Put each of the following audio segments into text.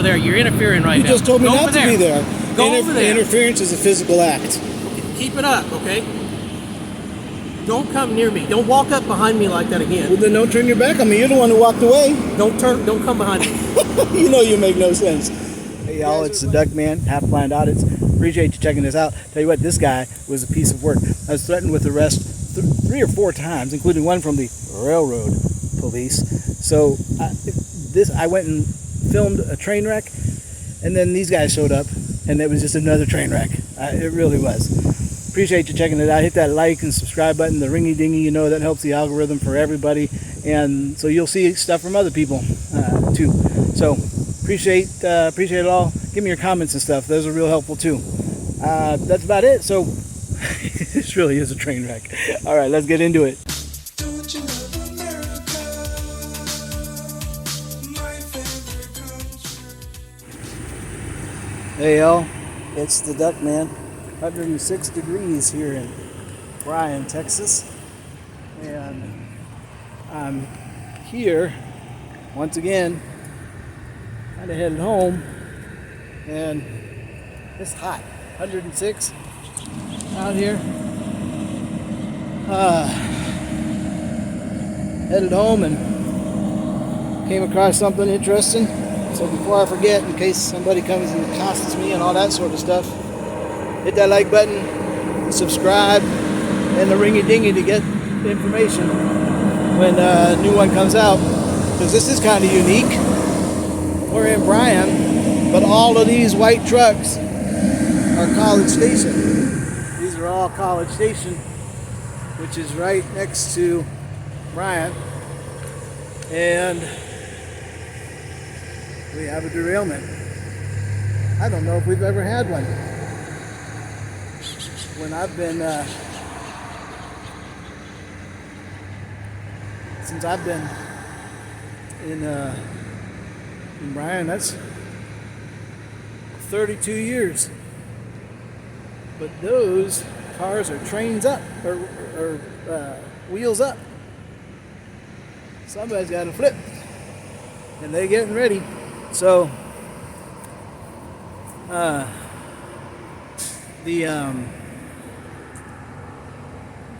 there. You're interfering right now. You just told me not to be there. Go over there. Interference is a physical act. Keep it up, okay? Don't come near me. Don't walk up behind me like that again. Well, then don't turn your back on me. You're the one who walked away. Don't come behind me. You know you make no sense. Hey y'all, it's the Duck Man, Half Blind Audits. Appreciate you checking this out. Tell you what, this guy was a piece of work. I was threatened with arrest 3 or 4 times, including one from the railroad police. So I went and filmed a train wreck, and then these guys showed up, and it was just another train wreck. It really was. Appreciate you checking it out. Hit that like and subscribe button, the ringy dingy, you know, that helps the algorithm for everybody, and so you'll see stuff from other people too. So appreciate it all. Give me your comments and stuff. Those are real helpful too. That's about it. So this really is a train wreck. All right, let's get into it. Don't you love America, my favorite country? Hey y'all, it's the Duck Man. 106 degrees here in Bryan, Texas, and I'm here once again, kind of headed home, and it's hot. 106 out here. Headed home and came across something interesting. So before I forget, in case somebody comes and accosts me and all that sort of stuff, hit that like button, subscribe, and the ringy dingy to get the information when a new one comes out. Because this is kind of unique. We're in Bryan, but all of these white trucks are College Station. These are all College Station, which is right next to Bryan. And we have a derailment. I don't know if we've ever had one. When I've been, since I've been in Bryan, that's 32 years. But those cars are trains up, or wheels up. Somebody's got to flip, and they're getting ready. So,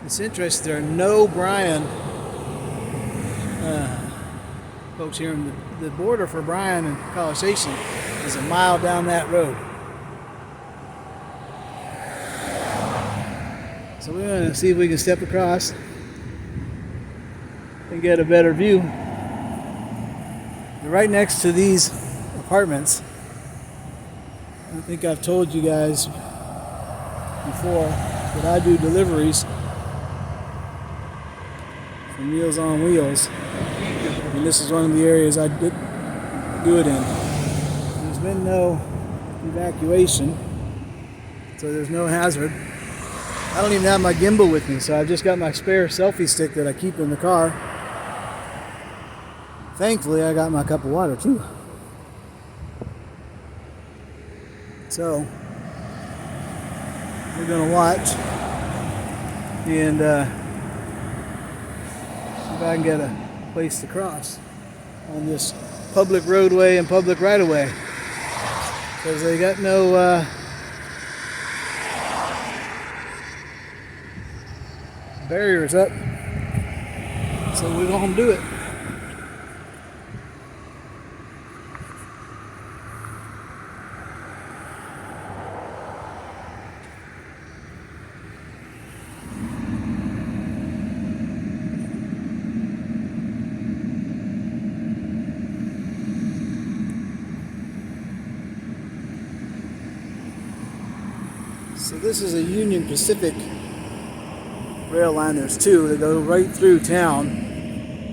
it's interesting. There are no Bryan folks here. In the border for Bryan and College Station is a mile down that road. So we're going to see if we can step across and get a better view. They're right next to these apartments. I think I've told you guys before that I do deliveries for Meals on Wheels, and this is one of the areas I did do it in. There's been no evacuation, so there's no hazard. I don't even have my gimbal with me, so I've just got my spare selfie stick that I keep in the car. Thankfully, I got my cup of water too. So we're gonna watch and see if I can get a place to cross on this public roadway and public right-of-way, because they got no barriers up, so we're gonna do it. So this is a Union Pacific rail line. There's two that go right through town.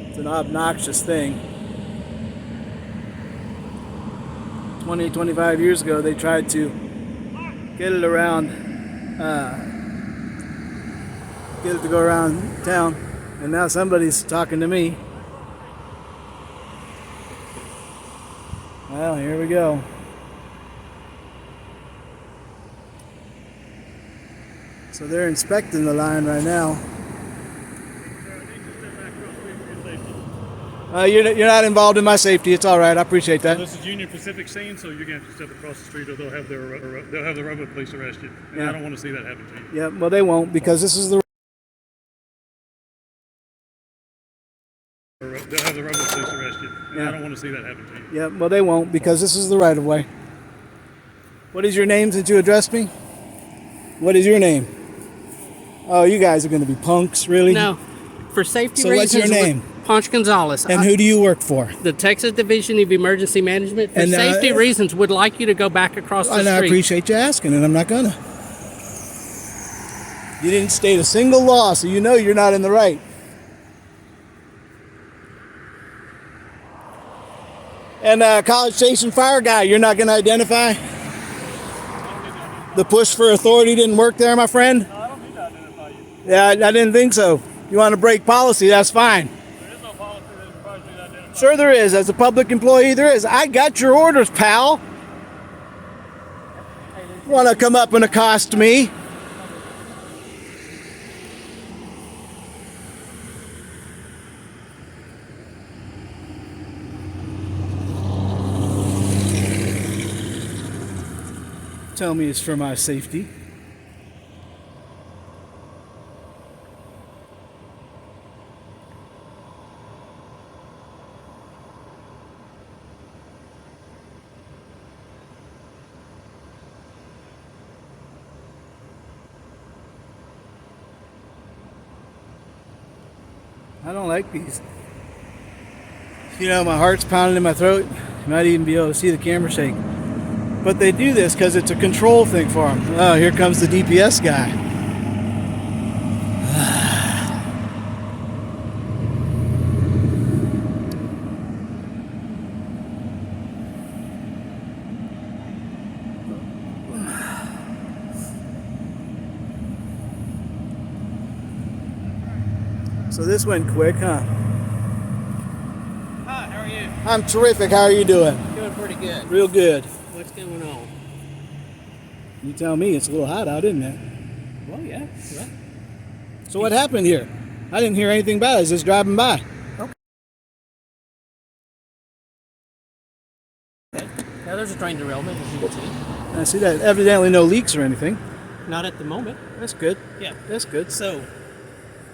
It's an obnoxious thing. 25 years ago they tried to get it around, get it to go around town, and now somebody's talking to me. Well, here we go. So they're inspecting the line right now. You're not involved in my safety. It's all right. I appreciate that. This is Union Pacific scene, so you're going to have to step across the street, or they'll have the robot police arrest you. And Yeah. I don't want to see that happen to you. Yeah, well, they won't, because this is the. They'll have the robot police arrest you. And Yeah. I don't want to see that happen to you. Yeah, well, they won't, because this is the right of way. What is your name since you addressed me? What is your name? Oh, you guys are going to be punks, really? No, for safety So reasons. what's your name? Ponch Gonzalez. And who do you work for? The Texas Division of Emergency Management. For And, safety reasons, would like you to go back across the And I street. appreciate you asking, and I'm not gonna. You didn't state a single law, so you know you're not in the right. And College Station Fire guy, you're not gonna identify? The push for authority didn't work there, my friend? No, I don't need to identify you. Yeah, I didn't think so. You want to break policy, that's fine. There is no policy that requires me to identify. Sure there is. As a public employee, there is. I got your orders, pal. Want to come up and accost me? Tell me it's for my safety. I don't like these. You know, my heart's pounding in my throat. You might even be able to see the camera shake. But they do this because it's a control thing for them. Oh, here comes the DPS guy. So this went quick, huh? Hi, how are you? I'm terrific. How are you doing? Doing pretty good. Real good. What's going on? You tell me. It's a little hot out, isn't it? Well, yeah. Well, So what happened here? I didn't hear anything about it. I was just driving by. now there's a train derailment, as you can see. I see that. Evidently no leaks or anything. Not at the moment. That's good. Yeah. That's good. So,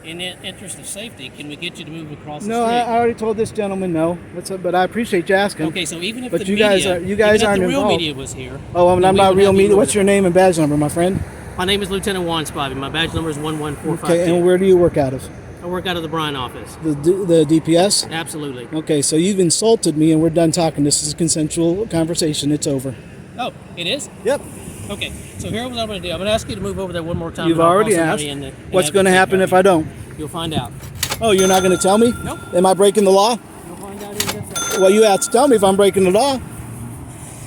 in the interest of safety, can we get you to move across the No, street? I already told this gentleman no. But I appreciate you asking. Okay, so even if But the you media, guys are- you guys even if aren't the real involved. media was here. Oh, then I'm we not would real have you media. moved What's your name and badge number, my friend? My name is Lieutenant Juan Spivey. My badge number is 11452. Okay, and where do you work out of? I work out of the Bryan office. The DPS? Absolutely. Okay, so you've insulted me and we're done talking. This is a consensual conversation. It's over. Oh, it is? Yep. Okay, so here's what I'm going to do. I'm going to ask you to move over there one more time. You've and I'll already call asked. somebody and What's have going to you take happen care if of I don't? you. You'll find out. Oh, you're not going to tell me? Nope. Am I breaking the law? You'll find out in just a second. Well, you have to tell me if I'm breaking the law.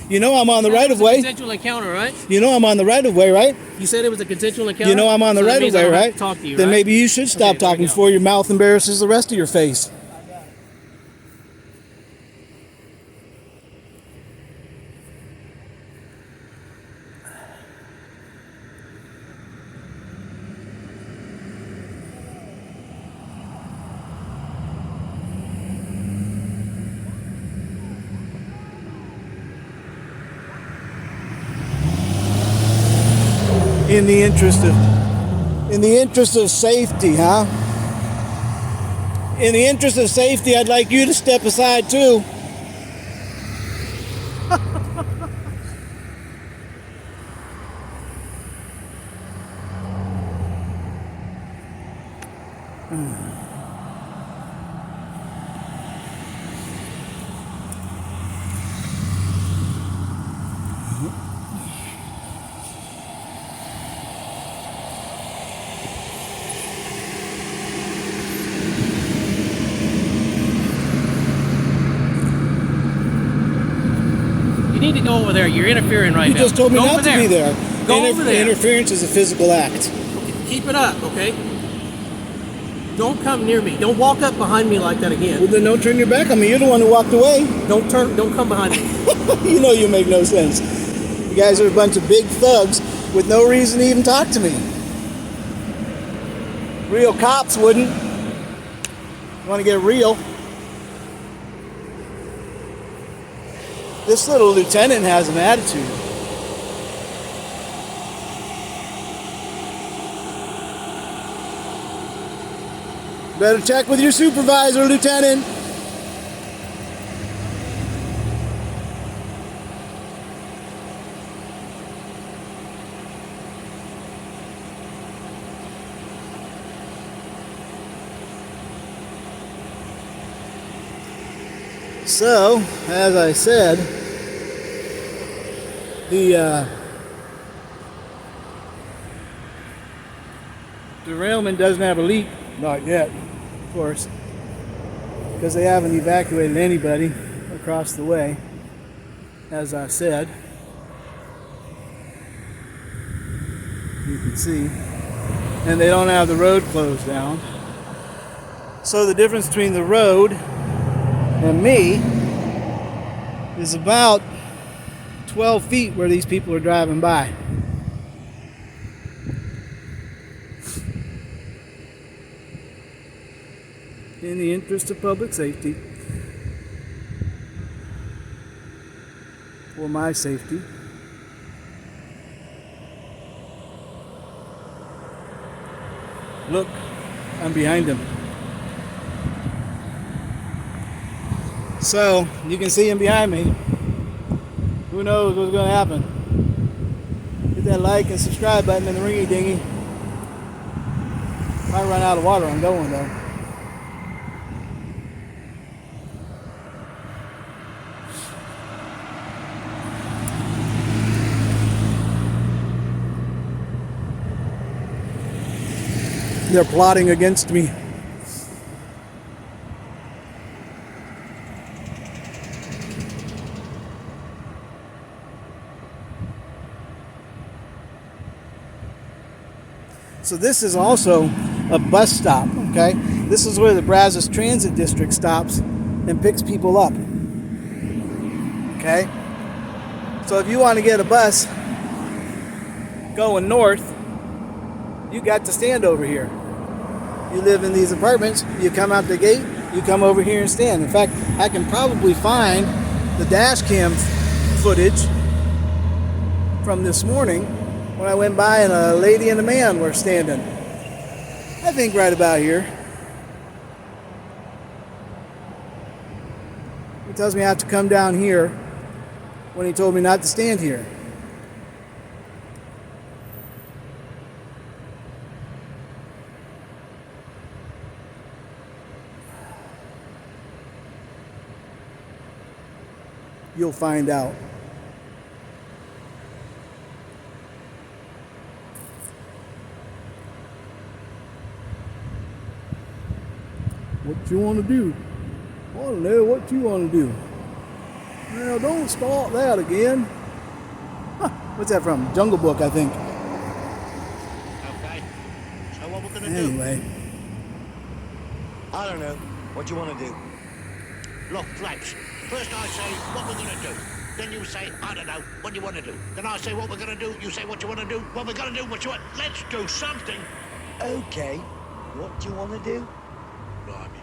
You know I'm on the right of way. Consensual encounter, right? You know I'm on the right of way, right? You said it was a consensual encounter. You know I'm on the so that right of means I way, don't have right? to talk to you, Then right? maybe you should stop Okay, there we talking go. before your mouth embarrasses the rest of your face. In the interest of safety, huh? In the interest of safety, I'd like you to step aside too. You need to go over there. You're interfering right You now. just told me Go not over to be there. Go over there. Interference is a physical act. Keep it up, okay? Don't come near me. Don't walk up behind me like that Well, again. then don't turn your back on me. You're the one who walked away. Don't come behind me. You know you make no sense. You guys are a bunch of big thugs with no reason to even talk to me. Real cops wouldn't. Want to get real? This little lieutenant has an attitude. Better check with your supervisor, Lieutenant. So, as I said, the derailment doesn't have a leak. Not yet, of course, because they haven't evacuated anybody across the way, as I said. You can see. And they don't have the road closed down. So the difference between the road and me is about 12 feet where these people are driving by. In the interest of public safety, or my safety, look, I'm behind him. So, you can see him behind me. Who knows what's going to happen? Hit that like and subscribe button and the ringy dingy. If I run out of water, I'm going though. They're plotting against me. So this is also a bus stop, okay? This is where the Brazos Transit District stops and picks people up, okay? So if you want to get a bus going north, you got to stand over here. You live in these apartments, you come out the gate, you come over here and stand. In fact, I can probably find the dash cam footage from this morning when I went by and a lady and a man were standing. I think right about here. He tells me I have to come down here when he told me not to stand here. You'll find out. What you want to do? I don't know what you want to do. Now don't start that again. Huh, what's that from? Jungle Book, I think. Okay. So what we're gonna do? Anyway, I don't know. What do you want to do? Look, Flaps. First I say what we're gonna do. Then you say I don't know. What do you want to do? Then I say what we're gonna do. You say what you want to do. What we're gonna do. What you want? Let's do something. Okay, what do you want to do? Blimey.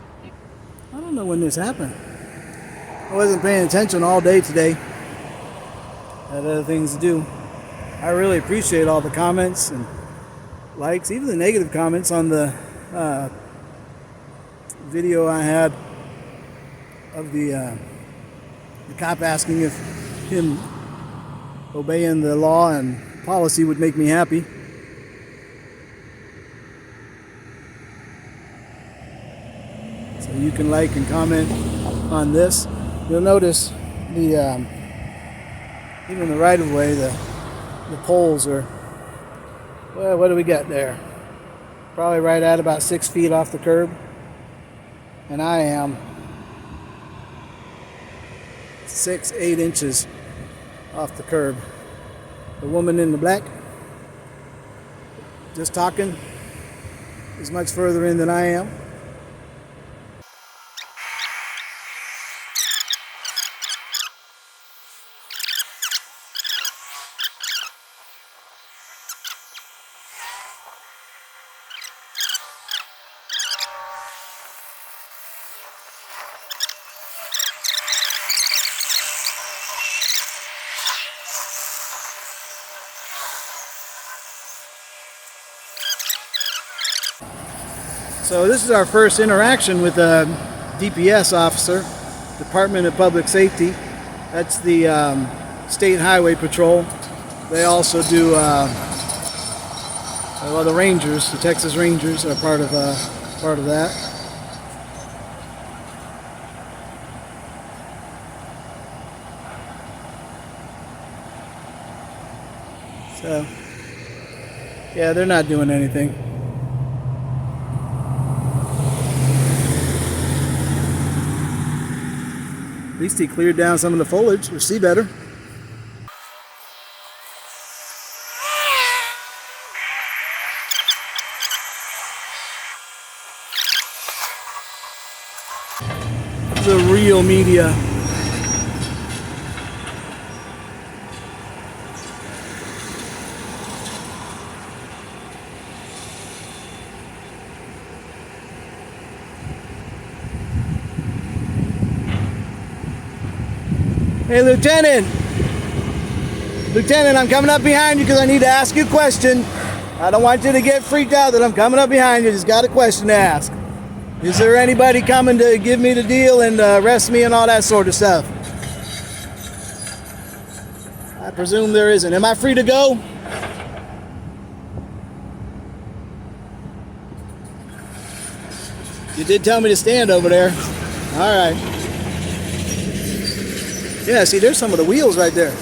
I don't know when this happened. I wasn't paying attention all day today. I had other things to do. I really appreciate all the comments and likes, even the negative comments on the video I had of the cop asking if him obeying the law and policy would make me happy. So you can like and comment on this. You'll notice the even the right of way, the poles are, well, what do we got there? Probably right at about 6 feet off the curb. And I am 6-8 inches off the curb. The woman in the black, just talking, is much further in than I am. So this is our first interaction with a DPS officer, Department of Public Safety. That's the State Highway Patrol. They also do, well, the Rangers, the Texas Rangers are part of that. So, yeah, they're not doing anything. At least he cleared down some of the foliage. We'll see better. The real media. Hey, Lieutenant! Lieutenant, I'm coming up behind you because I need to ask you a question. I don't want you to get freaked out that I'm coming up behind you. Just got a question to ask. Is there anybody coming to give me the deal and arrest me and all that sort of stuff? I presume there isn't. Am I free to go? You did tell me to stand over there. All right. Yeah, see, there's some of the wheels right there.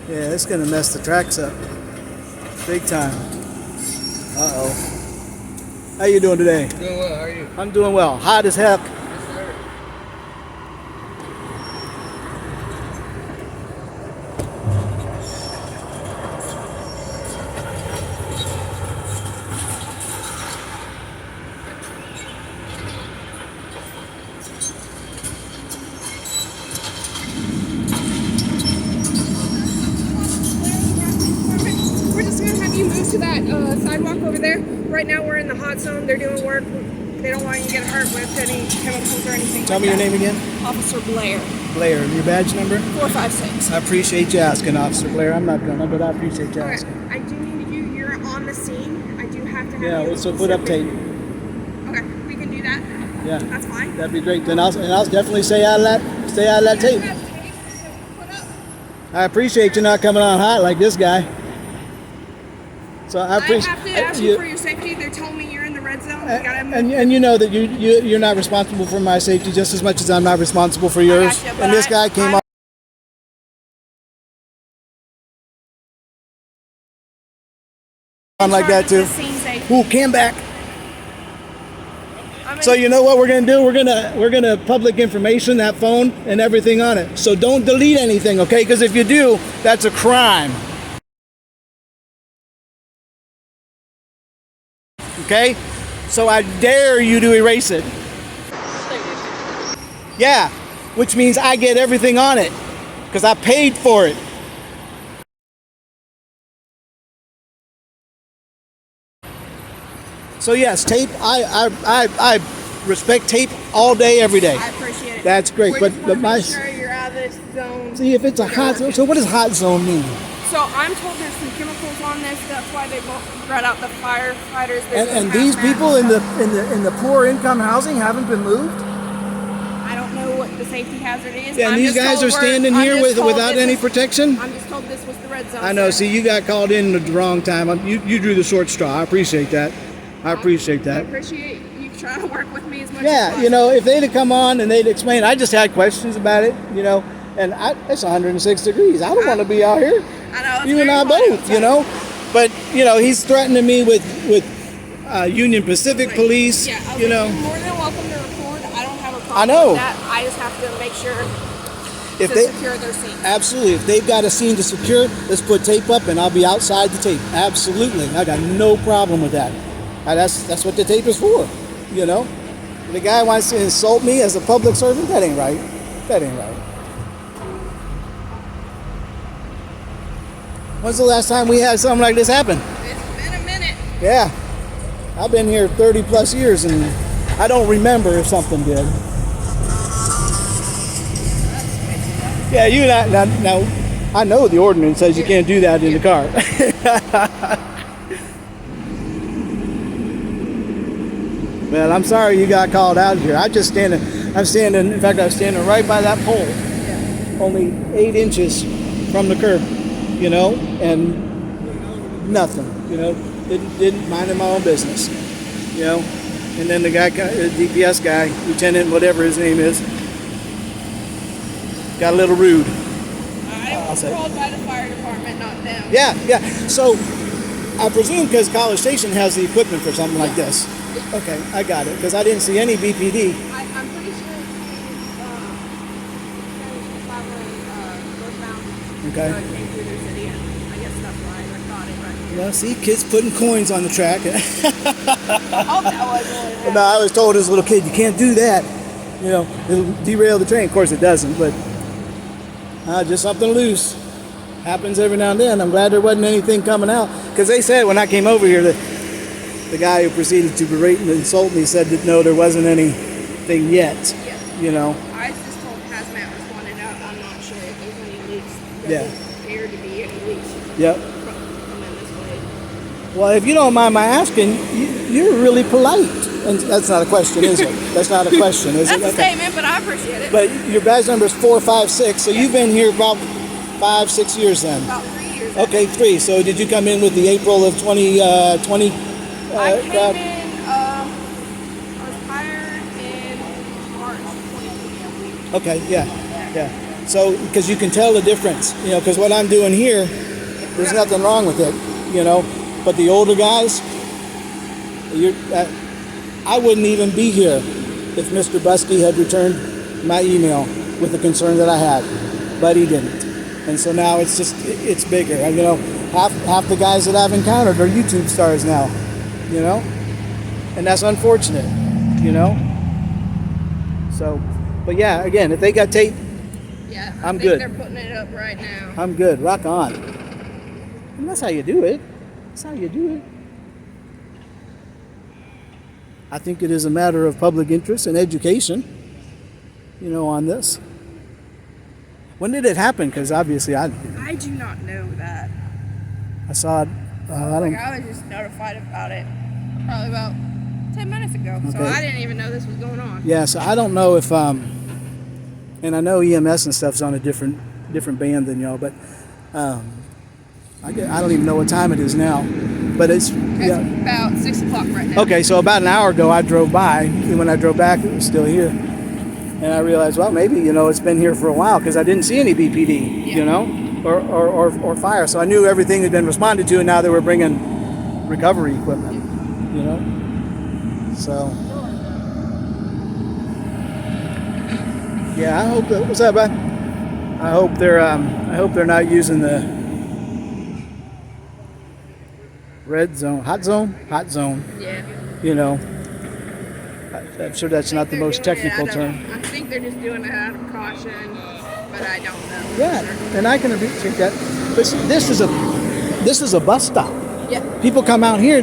Yeah, it's gonna mess the tracks up. Big time. Uh-oh. How you doing today? Doing well, how are you? I'm doing well. Hot as heck. We're just gonna have you move to that sidewalk over there. Right now we're in the hot zone. They're doing work. They don't want you to get hurt with any chemicals or anything. Tell like me your that. name again. Officer Blair, Blair. Your badge number? 456. I appreciate you asking, Officer Blair. I'm not gonna, but I appreciate you Okay, asking. I do need you. You're on the scene. I do have to have Yeah, you. so put up tape. Okay, we can do that. Yeah. That's fine. That'd be great. Then I'll definitely stay out of that tape. You have tape to put up. I appreciate you not coming on hot like this guy. So I I appreciate have to ask you for your safety. They're telling me you're in the red zone. We gotta move. and you know that you're not responsible for my safety just as much as I'm not responsible for yours. gotcha, but And this guy came on like that too. Ooh, came back. So you know what we're gonna do? We're gonna public information that phone and everything on it. So don't delete anything, okay? Because if you do, that's a crime. Okay? So I dare you to erase it. Yeah, which means I get everything on it because I paid for it. So yes, tape. I respect tape all day, every day. I appreciate it. That's great, We but just wanna my make sure you're out of this zone. see if it's a hot zone. So what does hot zone mean? So I'm told there's some chemicals on this. That's why they brought out the firefighters. And these people in the poor income housing haven't been moved. I don't know what the safety hazard is. And I'm these just guys told are standing here without any protection. I'm just told this was the red zone. I know. sir. See, you got called in at the wrong time. You drew the short straw. I appreciate that. I appreciate I that. appreciate you trying to work with me as much as Yeah, possible. you know, if they'd have come on and they'd explain, I just had questions about it, you know, and it's 106 degrees. I don't want to be out here. I know. It's You and very I hot both, outside. you know. But you know, he's threatening me with Union Pacific Police. Yeah, okay, You know, you're more than welcome to record. I don't have a problem I know. with that. I just have to make sure if to they secure their scene. absolutely, if they've got a scene to secure, let's put tape up, and I'll be outside the tape. Absolutely, I got no problem with that. That's what the tape is for, you know. The guy wants to insult me as a public servant. That ain't right. That ain't right. When's the last time we had something like this happen? It's been a minute. Yeah. I've been here 30 plus years and I don't remember if something did. Yeah, you now I know the ordinance says you can't do that in the car. Well, I'm sorry you got called out here. I'm standing, in fact, I was standing right by that pole, only 8 inches from the curb, you know, and nothing, you know, didn't mind my own business, you know. And then the guy, the DPS guy, lieutenant, whatever his name is, got a little rude. I was called by the fire department, not them. Yeah. So I presume because College Station has the equipment for something like this. Okay, I got it. Because I didn't see any BPD. I'm pretty sure northbound. Okay. It came through their city, and I guess that's why I caught it right here. Well, see, kids putting coins on the track. Oh, that wasn't what No, I was told as a little kid, you can't do that. You know, it'll derail the train. Of course, it doesn't, but just something loose. Happens every now and then. I'm glad there wasn't anything coming out. Because they said when I came over here that the guy who proceeded to berate and insult me said that no, there wasn't anything yet. Yeah. You know. I was just told hazmat responded out. I'm not sure if there's any leaks. Yeah. Doesn't appear to be any leaks Yep. coming this way. Well, if you don't mind my asking, you're really polite. And that's not a question, is it? That's not a question, is it? That's a statement, but I appreciate it. But your badge number is 456, so you've been here about 5-6 years then. About 3 years. Okay, 3. So did you come in with the April of 2020 I came crowd? in, I was hired in March 2020, I believe. Okay, yeah. So, because you can tell the difference, you know, because what I'm doing here, there's nothing wrong with it, you know. But the older guys, I wouldn't even be here if Mr. Buskey had returned my email with the concern that I had, but he didn't. And so now it's bigger. And, you know, half the guys that I've encountered are YouTube stars now, you know, and that's unfortunate, you know. So, but yeah, again, if they got tape, Yeah, I'm I think good. they're putting it up right now. I'm good. Rock on. And that's how you do it. That's how you do it. I think it is a matter of public interest and education, you know, on this. When did it happen? Because obviously I do not know that. I saw it. I don't. I was just notified about it probably about 10 minutes ago. So Okay. I didn't even know this was going on. Yeah, so I don't know if and I know EMS and stuff's on a different band than y'all, but I don't even know what time it is now. But it's It's about 6 o'clock right now. Okay, so about an hour ago I drove by, and when I drove back it was still here. And I realized, well, maybe, you know, it's been here for a while because I didn't see any BPD, you know, or fire. So I knew everything had been responded to, and now they were bringing recovery equipment, you know. So, yeah, I hope that, what's up, bud? I hope they're not using the red zone, hot zone, Yeah. you know. I'm sure that's not the They're most doing it technical out term. of- I think they're just doing it out of caution, but I don't know. Yeah, for sure. and I can appreciate that. But see, this is a bus stop. Yeah. People come out here.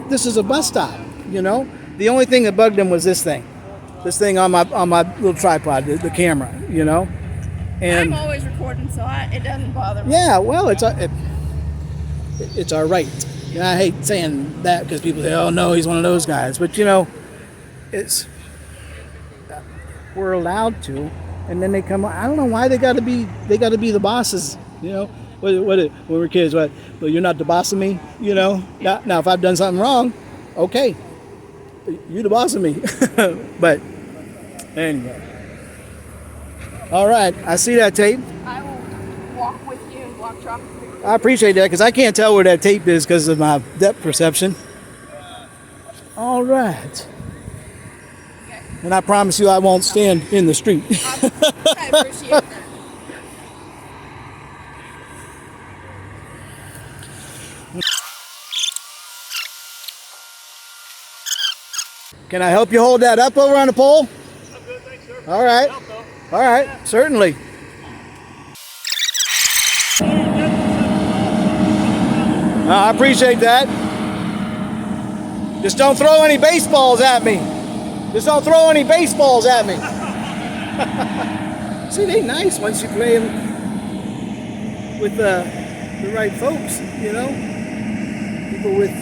This is a bus stop. You know, the only thing that bugged them was this thing on my little tripod, the camera. You know, and I'm always recording, so it doesn't bother me. yeah, well, it's our right. And I hate saying that because people say, "Oh no, he's one of those guys," but you know, we're allowed to. And then they come. I don't know why they got to be the bosses. You know, when we're kids, well, you're not the boss of me. You know. Now, if I've done something wrong, okay, you're the boss of me. But anyway, all right. I see that tape. I will walk with you and block traffic. I appreciate that because I can't tell where that tape is because of my depth perception. All right. And I promise you I won't stand in the street. I appreciate that. Can I help you hold that up over on the pole? I'm good, thanks, sir. All right. Help, though. All right. Certainly. I appreciate that. Just don't throw any baseballs at me. Just don't throw any baseballs at me. See, they nice once you play them with the right folks, you know? People with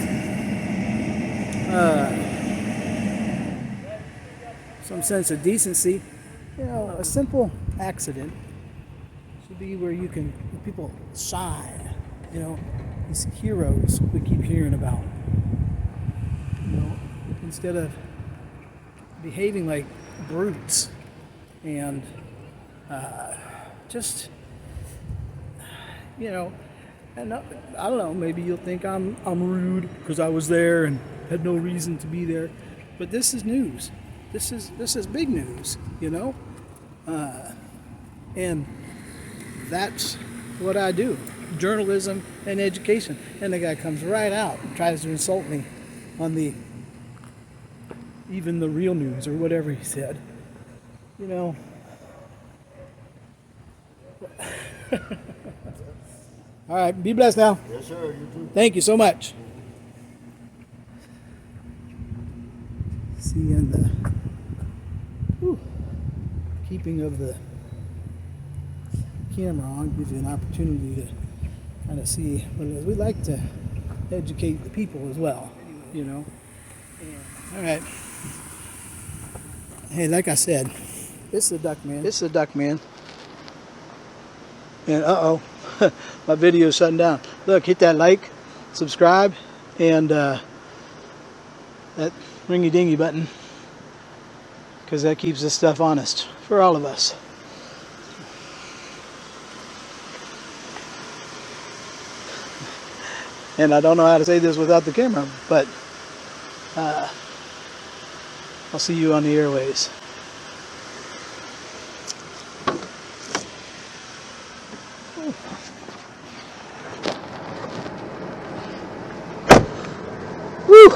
some sense of decency. You know, a simple accident should be where you can, people shine, you know, these heroes we keep hearing about. You know, instead of behaving like brutes and just, you know, and I don't know, maybe you'll think I'm rude because I was there and had no reason to be there, but this is news. This is big news, you know, and that's what I do: journalism and education. And the guy comes right out and tries to insult me on even the real news or whatever he said, you know. All right, be blessed now. Yes, sir. You too. Thank you so much. See, in the keeping of the camera on gives you an opportunity to kind of see what it is. We like to educate the people as well, you know. All right. Hey, like I said, this is a duck man. This is a duck man. And my video is shutting down. Look, hit that like, subscribe, and that ringy dingy button, because that keeps this stuff honest for all of us. And I don't know how to say this without the camera, but I'll see you on the airways. Woo!